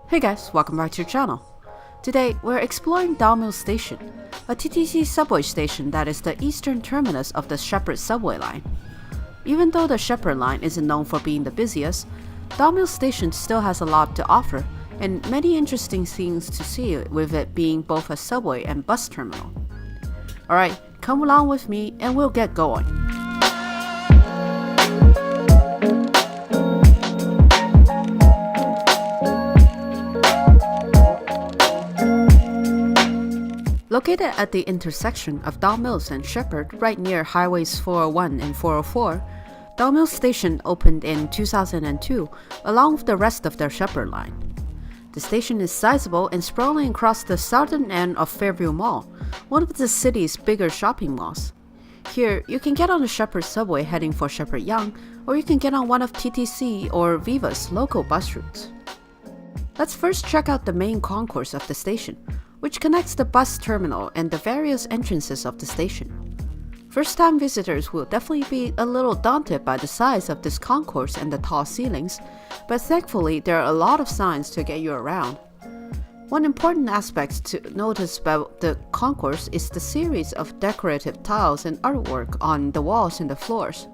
Hey guys, welcome back to your channel. Today, we're exploring Dalmill Station, a TTC subway station that is the eastern terminus of the Sheppard subway line. Even though the Sheppard Line isn't known for being the busiest, Dalmill Station still has a lot to offer and many interesting things to see with it being both a subway and bus terminal. Alright, come along with me and we'll get going. Located at the intersection of Dalmill and Sheppard, right near Highways 401 and 404, Dalmill Station opened in 2002 along with the rest of their Sheppard Line. The station is sizable and sprawling across the southern end of Fairview Mall, one of the city's bigger shopping malls. Here, you can get on the Sheppard subway heading for Sheppard Yonge, or you can get on one of TTC or Viva's local bus routes. Let's first check out the main concourse of the station, which connects the bus terminal and the various entrances of the station. First-time visitors will definitely be a little daunted by the size of this concourse and the tall ceilings, but thankfully there are a lot of signs to get you around. One important aspect to notice about the concourse is the series of decorative tiles and artwork on the walls and the floors.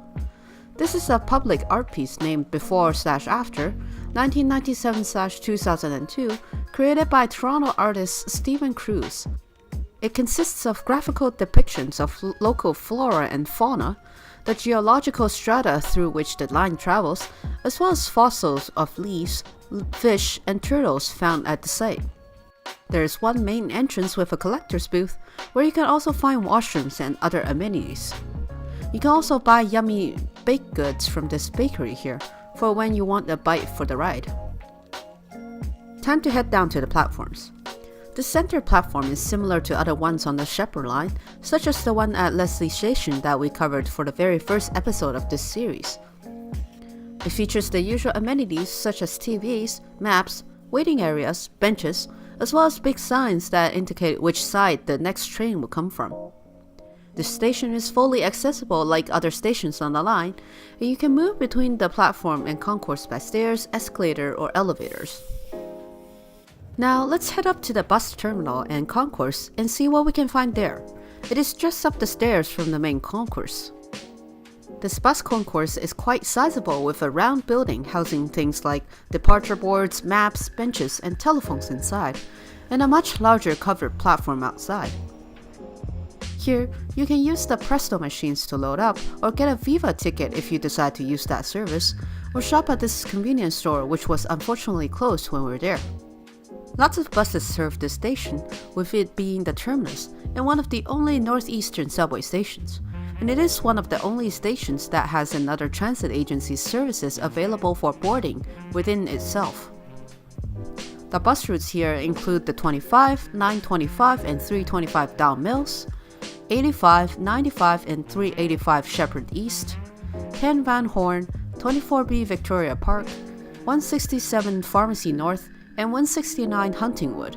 This is a public art piece named Before/After 1997/2002, created by Toronto artist Stephen Cruz. It consists of graphical depictions of local flora and fauna, the geological strata through which the line travels, as well as fossils of leaves, fish, and turtles found at the site. There is one main entrance with a collector's booth, where you can also find washrooms and other amenities. You can also buy yummy baked goods from this bakery here, for when you want a bite for the ride. Time to head down to the platforms. The center platform is similar to other ones on the Sheppard Line, such as the one at Leslie Station that we covered for the very first episode of this series. It features the usual amenities such as TVs, maps, waiting areas, benches, as well as big signs that indicate which side the next train will come from. The station is fully accessible like other stations on the line, and you can move between the platform and concourse by stairs, escalator, or elevators. Now let's head up to the bus terminal and concourse and see what we can find there. It is just up the stairs from the main concourse. This bus concourse is quite sizable with a round building housing things like departure boards, maps, benches, and telephones inside, and a much larger covered platform outside. Here, you can use the Presto machines to load up, or get a Viva ticket if you decide to use that service, or shop at this convenience store which was unfortunately closed when we were there. Lots of buses serve this station, with it being the terminus and one of the only northeastern subway stations, and it is one of the only stations that has another transit agency's services available for boarding within itself. The bus routes here include the 25, 925, and 325 Dalmill, 85, 95, and 385 Sheppard East, 10 Van Horn, 24B Victoria Park, 167 Pharmacy North, and 169 Huntingwood.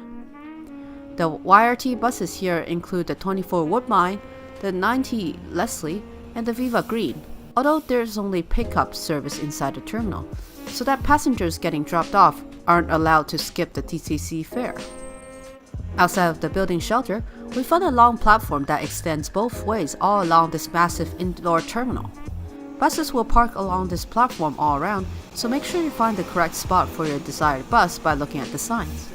The YRT buses here include the 24 Woodbine, the 90 Leslie, and the Viva Green, although there's only pickup service inside the terminal, so that passengers getting dropped off aren't allowed to skip the TTC fare. Outside of the building shelter, we found a long platform that extends both ways all along this massive indoor terminal. Buses will park along this platform all around, so make sure you find the correct spot for your desired bus by looking at the signs.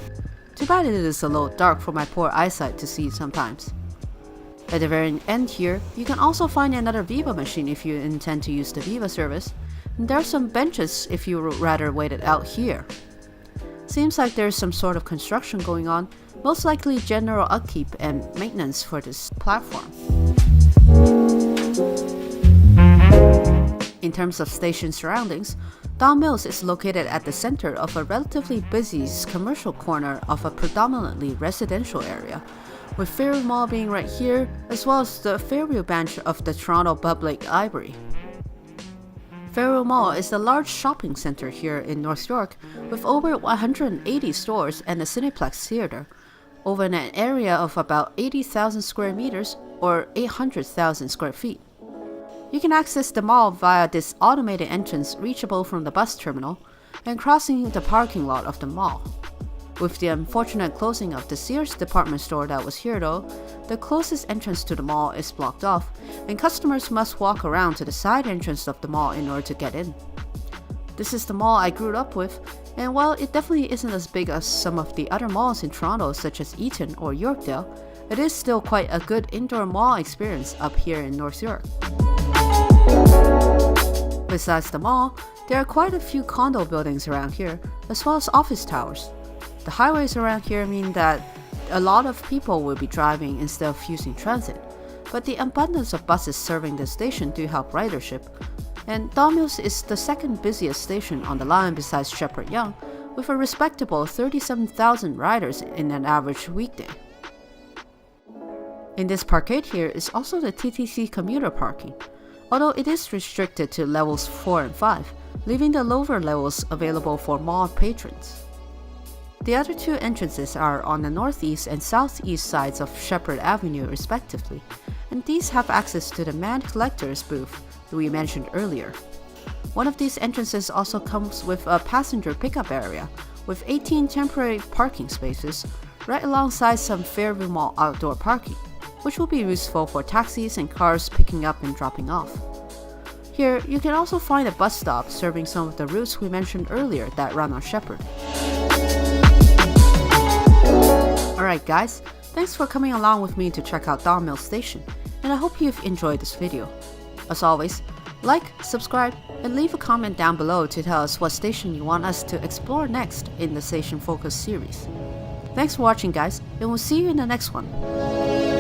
Too bad it is a little dark for my poor eyesight to see sometimes. At the very end here, you can also find another Viva machine if you intend to use the Viva service, and there are some benches if you would rather wait it out here. Seems like there's some sort of construction going on, most likely general upkeep and maintenance for this platform. In terms of station surroundings, Dalmill is located at the center of a relatively busy commercial corner of a predominantly residential area, with Fairview Mall being right here, as well as the Fairview branch of the Toronto Public Library. Fairview Mall is a large shopping center here in North York with over 180 stores and a Cineplex theater, over an area of about 80,000 square meters or 800,000 square feet. You can access the mall via this automated entrance reachable from the bus terminal and crossing the parking lot of the mall. With the unfortunate closing of the Sears department store that was here though, the closest entrance to the mall is blocked off, and customers must walk around to the side entrance of the mall in order to get in. This is the mall I grew up with, and while it definitely isn't as big as some of the other malls in Toronto such as Eaton or Yorkdale, it is still quite a good indoor mall experience up here in North York. Besides the mall, there are quite a few condo buildings around here, as well as office towers. The highways around here mean that a lot of people will be driving instead of using transit, but the abundance of buses serving the station do help ridership, and Don Mills is the second busiest station on the line besides Sheppard Yonge, with a respectable 37,000 riders in an average weekday. In this parkade here is also the TTC commuter parking, although it is restricted to levels 4 and 5, leaving the lower levels available for mall patrons. The other two entrances are on the northeast and southeast sides of Sheppard Avenue respectively, and these have access to the manned collector's booth that we mentioned earlier. One of these entrances also comes with a passenger pickup area, with 18 temporary parking spaces right alongside some Fairview Mall outdoor parking, which will be useful for taxis and cars picking up and dropping off. Here, you can also find a bus stop serving some of the routes we mentioned earlier that run on Sheppard. Alright guys, thanks for coming along with me to check out Don Mills Station, and I hope you've enjoyed this video. As always, like, subscribe, and leave a comment down below to tell us what station you want us to explore next in the Station Focus series. Thanks for watching guys, and we'll see you in the next one.